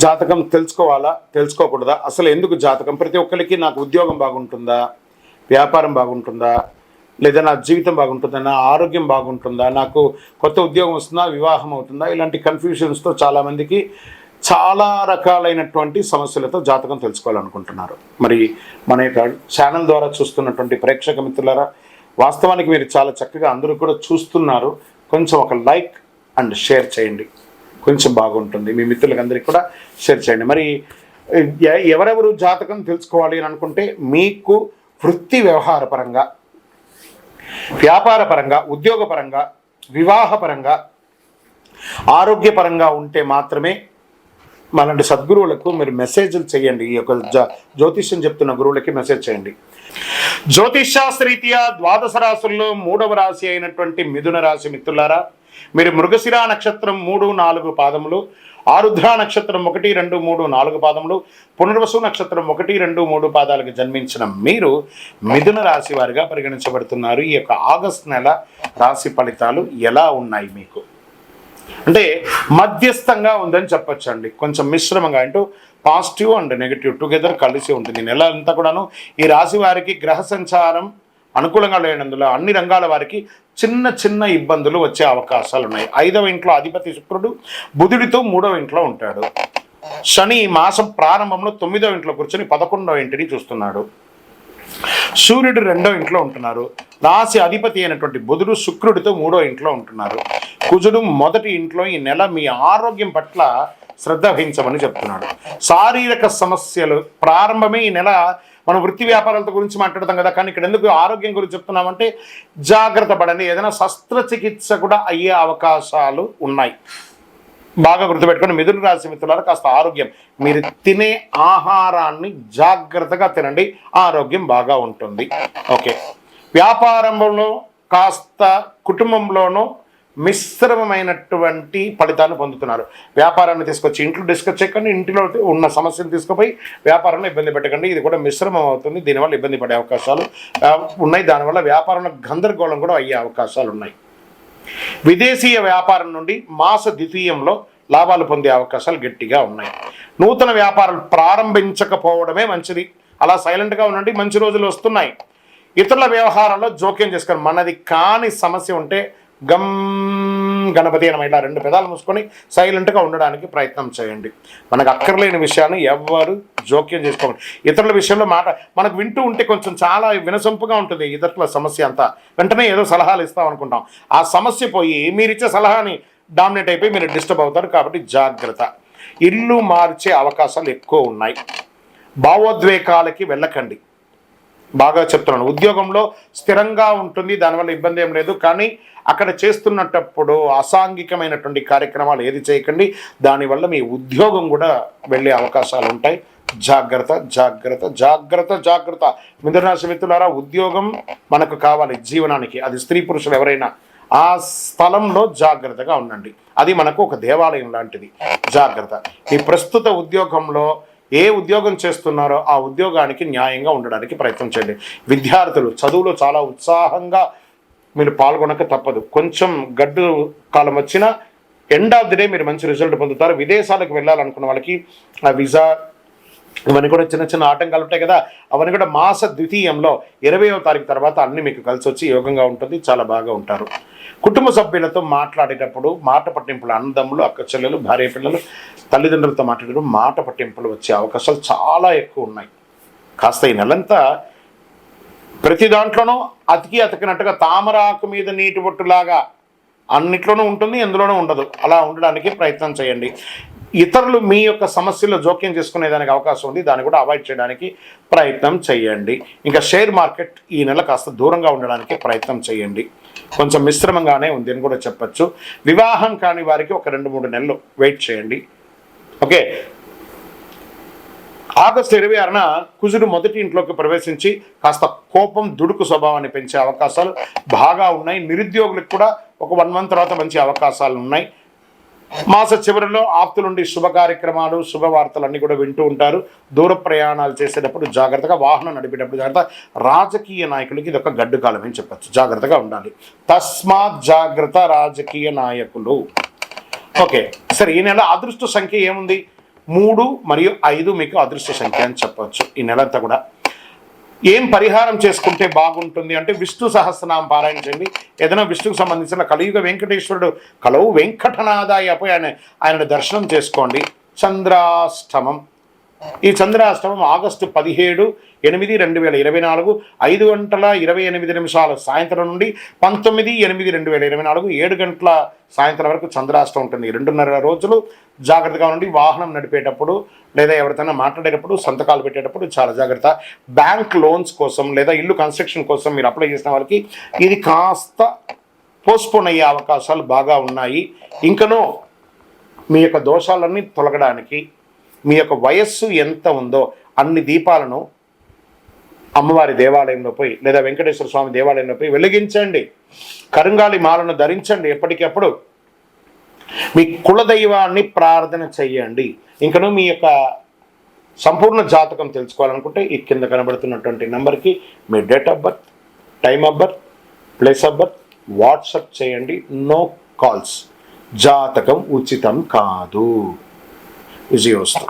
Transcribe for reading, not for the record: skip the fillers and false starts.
జాతకం తెలుసుకోవాలా తెలుసుకోకూడదా, అసలు ఎందుకు జాతకం? ప్రతి ఒక్కరికి నాకు ఉద్యోగం బాగుంటుందా, వ్యాపారం బాగుంటుందా, లేదా నా జీవితం బాగుంటుందా, నా ఆరోగ్యం బాగుంటుందా, నాకు కొత్త ఉద్యోగం వస్తుందా, వివాహం అవుతుందా, ఇలాంటి కన్ఫ్యూషన్స్తో చాలామందికి చాలా రకాలైనటువంటి సమస్యలతో జాతకం తెలుసుకోవాలనుకుంటున్నారు. మరి మన యొక్క ఛానల్ ద్వారా చూస్తున్నటువంటి ప్రేక్షక మిత్రులారా, వాస్తవానికి మీరు చాలా చక్కగా అందరూ కూడా చూస్తున్నారు. కొంచెం ఒక లైక్ అండ్ షేర్ చేయండి, కొంచెం బాగుంటుంది. మీ మిత్రులందరికీ కూడా షేర్ చేయండి. మరి ఎవరెవరు జాతకం తెలుసుకోవాలి అని అనుకుంటే, మీకు వృత్తి వ్యవహారపరంగా, వ్యాపారపరంగా, ఉద్యోగపరంగా, వివాహపరంగా, ఆరోగ్యపరంగా ఉంటే మాత్రమే మనలాంటి సద్గురువులకు మీరు మెసేజ్లు చేయండి. ఈ యొక్క జ్యోతిష్యం చెప్తున్న గురువులకి మెసేజ్ చేయండి. జ్యోతిషాస్త్రరీత్యా ద్వాదశ రాశుల్లో 3వ రాశి అయినటువంటి మిథున రాశి మిత్రులారా, మీరు మృగశిర నక్షత్రం 3, 4 పాదములు, ఆరుద్ర నక్షత్రం 1, 2, 3, 4 పాదములు, పునర్వసు నక్షత్రం 1, 2, 3 పాదాలకు జన్మించిన మీరు మిథున రాశి వారిగా పరిగణించబడుతున్నారు. ఈ యొక్క ఆగస్టు నెల రాశి ఫలితాలు ఎలా ఉన్నాయి మీకు అంటే మధ్యస్థంగా ఉందని చెప్పొచ్చు అండి. కొంచెం మిశ్రమంగా, అంటూ పాజిటివ్ అండ్ నెగిటివ్ టుగెదర్ కలిసి ఉంటుంది. నెల అంతా కూడాను ఈ రాశి వారికి గ్రహ సంచారం అనుకూలంగా లేనందులో అన్ని రంగాల వారికి చిన్న చిన్న ఇబ్బందులు వచ్చే అవకాశాలు ఉన్నాయి. 5వ ఇంట్లో అధిపతి శుక్రుడు బుధుడితో 3వ ఇంట్లో ఉంటాడు. శని మాసం ప్రారంభంలో 9వ ఇంట్లో కూర్చొని 11వ ఇంటిని చూస్తున్నాడు. సూర్యుడు 2వ ఇంట్లో ఉంటున్నారు. రాశి అధిపతి అయినటువంటి బుధుడు శుక్రుడితో 3వ ఇంట్లో ఉంటున్నారు. కుజుడు 1వ ఇంట్లో. ఈ నెల మీ ఆరోగ్యం పట్ల శ్రద్ధ వహించమని చెప్తున్నాడు. శారీరక సమస్యలు ప్రారంభమే ఈ నెల. మనం వృత్తి వ్యాపారాలతో గురించి మాట్లాడతాం కదా, కానీ ఇక్కడ ఎందుకు ఆరోగ్యం గురించి చెప్తున్నామంటే, జాగ్రత్త పడండి. ఏదైనా శస్త్రచికిత్స కూడా అయ్యే అవకాశాలు ఉన్నాయి. బాగా గుర్తుపెట్టుకొని మిథున రాశి మిత్రులారా, కాస్త ఆరోగ్యం, మీరు తినే ఆహారాన్ని జాగ్రత్తగా తినండి, ఆరోగ్యం బాగా ఉంటుంది. ఓకే, వ్యాపారంలో కాస్త కుటుంబంలోనూ మిశ్రమమైనటువంటి ఫలితాన్ని పొందుతున్నారు. వ్యాపారాన్ని తీసుకొచ్చి ఇంట్లో డిస్కస్ చేయకండి, ఇంటిలో ఉన్న సమస్యలు తీసుకుపోయి వ్యాపారంలో ఇబ్బంది పెట్టకండి. ఇది కూడా మిశ్రమం అవుతుంది, దీనివల్ల ఇబ్బంది పడే అవకాశాలు ఉన్నాయి. దానివల్ల వ్యాపారంలో గందరగోళం కూడా అయ్యే అవకాశాలు ఉన్నాయి. విదేశీయ వ్యాపారం నుండి మాస ద్వితీయంలో లాభాలు పొందే అవకాశాలు గట్టిగా ఉన్నాయి. నూతన వ్యాపారాలు ప్రారంభించకపోవడమే మంచిది. అలా సైలెంట్గా ఉండండి, మంచి రోజులు వస్తున్నాయి. ఇతరుల వ్యవహారాల్లో జోక్యం చేసుకొని, మనది కాని సమస్య ఉంటే గణపతి అని ఇలా 2 పెదాలు మూసుకొని సైలెంట్గా ఉండడానికి ప్రయత్నం చేయండి. మనకు అక్కర్లేని విషయాన్ని ఎవ్వరు జోక్యం చేసుకోండి. ఇతరుల విషయంలో మాట మనకు వింటూ ఉంటే కొంచెం చాలా వినసొంపుగా ఉంటుంది. ఇతరుల సమస్య అంతా వెంటనే ఏదో సలహాలు ఇస్తాం అనుకుంటాం. ఆ సమస్య పోయి మీరిచ్చే సలహాని డామినేట్ అయిపోయి మీరు డిస్టర్బ్ అవుతారు. కాబట్టి జాగ్రత్త. ఇల్లు మార్చే అవకాశాలు ఎక్కువ ఉన్నాయి. భావోద్వేగాలకి వెళ్ళకండి. బాగా చెప్తున్నాను. ఉద్యోగంలో స్థిరంగా ఉంటుంది, దానివల్ల ఇబ్బంది ఏం లేదు. కానీ అక్కడ చేస్తున్నప్పుడు అసాంఘికమైనటువంటి కార్యక్రమాలు ఏది చేయకండి. దానివల్ల మీ ఉద్యోగం కూడా వెళ్ళే అవకాశాలు ఉంటాయి. జాగ్రత్త జాగ్రత్త జాగ్రత్త జాగ్రత్త. మిథున రాశి మిత్రులారా, ఉద్యోగం మనకు కావాలి జీవనానికి. అది స్త్రీ పురుషులు ఎవరైనా ఆ స్థలంలో జాగ్రత్తగా ఉండండి. అది మనకు ఒక దేవాలయం లాంటిది. జాగ్రత్త. మీ ప్రస్తుత ఉద్యోగంలో ఏ ఉద్యోగం చేస్తున్నారో ఆ ఉద్యోగానికి న్యాయంగా ఉండడానికి ప్రయత్నం చేయండి. విద్యార్థులు చదువులో చాలా ఉత్సాహంగా మీరు పాల్గొనక తప్పదు. కొంచెం గడ్డు కాలం వచ్చినా ఎండ్ ఆఫ్ ది డే మీరు మంచి రిజల్ట్ పొందుతారు. విదేశాలకు వెళ్ళాలనుకున్న వాళ్ళకి ఆ వీసా ఇవన్నీ కూడా చిన్న చిన్న ఆటంకాలు ఉంటాయి కదా, అవన్నీ కూడా మాస ద్వితీయంలో 20వ తారీఖు తర్వాత అన్నీ మీకు కలిసి వచ్చి యోగంగా ఉంటుంది. చాలా బాగా ఉంటారు. కుటుంబ సభ్యులతో మాట్లాడేటప్పుడు మాట పట్టింపులు, అన్నదమ్ములు, అక్క చెల్లెలు, భార్య పిల్లలు, తల్లిదండ్రులతో మాట్లాడేటప్పుడు మాట పట్టింపులు వచ్చే అవకాశాలు చాలా ఎక్కువ ఉన్నాయి. కాస్త ఈ నెలంతా ప్రతి దాంట్లోనూ అతికినట్టుగా తామరాకు మీద నీటి బొట్టులాగా అన్నిట్లోనూ ఉంటుంది, ఎందులోనూ ఉండదు. అలా ఉండడానికి ప్రయత్నం చేయండి. ఇతరులు మీ యొక్క సమస్యల్లో జోక్యం చేసుకునేదానికి అవకాశం ఉంది, దాన్ని కూడా అవాయిడ్ చేయడానికి ప్రయత్నం చేయండి. ఇంకా షేర్ మార్కెట్ ఈ నెల కాస్త దూరంగా ఉండడానికి ప్రయత్నం చేయండి. కొంచెం మిశ్రమంగానే ఉంది అని కూడా చెప్పచ్చు. వివాహం కాని వారికి ఒక 2-3 నెలలు వెయిట్ చేయండి. ఓకే, ఆగస్టు 26న కుజుడు 1వ ఇంట్లోకి ప్రవేశించి కాస్త కోపం, దుడుకు స్వభావాన్ని పెంచే అవకాశాలు బాగా ఉన్నాయి. నిరుద్యోగులకు కూడా ఒక 1 మంత్ తర్వాత మంచి అవకాశాలు ఉన్నాయి. మాస చివరిలో ఆప్తుల నుండి శుభ కార్యక్రమాలు, శుభవార్తలు అన్నీ కూడా వింటూ ఉంటారు. దూర ప్రయాణాలు చేసేటప్పుడు జాగ్రత్తగా, వాహనం నడిపేటప్పుడు జాగ్రత్త. రాజకీయ నాయకులకి ఇది ఒక గడ్డు కాలం అని చెప్పచ్చు. జాగ్రత్తగా ఉండాలి. తస్మాత్ జాగ్రత్త రాజకీయ నాయకులు. ఓకే, సరే, ఈ నెల అదృష్ట సంఖ్య ఏముంది? 3 మరియు 5 మీకు అదృష్ట సంఖ్య అని చెప్పవచ్చు ఈ నెలంతా కూడా. ఏం పరిహారం చేసుకుంటే బాగుంటుంది అంటే విష్ణు సహస్రనామం పారాయణ చేయండి. ఏదైనా విష్ణుకు సంబంధించిన కలియుగ వెంకటేశ్వరుడు కలవు వెంకటనాథాయ పోయి ఆయన దర్శనం చేసుకోండి. చంద్రాష్టమం, ఈ చంద్రాష్టమం ఆగస్టు 17/8/2024 5:28 సాయంత్రం నుండి 19/8/2024 7 గంటల సాయంత్రం వరకు చంద్రాష్టమం ఉంటుంది. 2.5 రోజులు జాగ్రత్తగా ఉండి వాహనం నడిపేటప్పుడు లేదా ఎవరితోనైనా మాట్లాడేటప్పుడు సంతకాలు పెట్టేటప్పుడు చాలా జాగ్రత్త. బ్యాంక్ లోన్స్ కోసం లేదా ఇల్లు కన్స్ట్రక్షన్ కోసం మీరు అప్లై చేసిన వాళ్ళకి ఇది కాస్త పోస్ట్పోన్ అయ్యే అవకాశాలు బాగా ఉన్నాయి. ఇంకనూ మీ యొక్క దోషాలన్నీ తొలగడానికి మీ యొక్క వయస్సు ఎంత ఉందో అన్ని దీపాలను అమ్మవారి దేవాలయంలో పోయి లేదా వెంకటేశ్వర స్వామి దేవాలయంలో పోయి వెలిగించండి. కరుంగాలి మాలను ధరించండి. ఎప్పటికప్పుడు మీ కులదైవాన్ని ప్రార్థన చెయ్యండి. ఇంకనూ మీ యొక్క సంపూర్ణ జాతకం తెలుసుకోవాలనుకుంటే ఈ కింద కనబడుతున్నటువంటి నెంబర్కి మీ date of birth, time of birth, place of birth WhatsApp చేయండి. No calls. జాతకం ఉచితం కాదు. విజయోస్తు.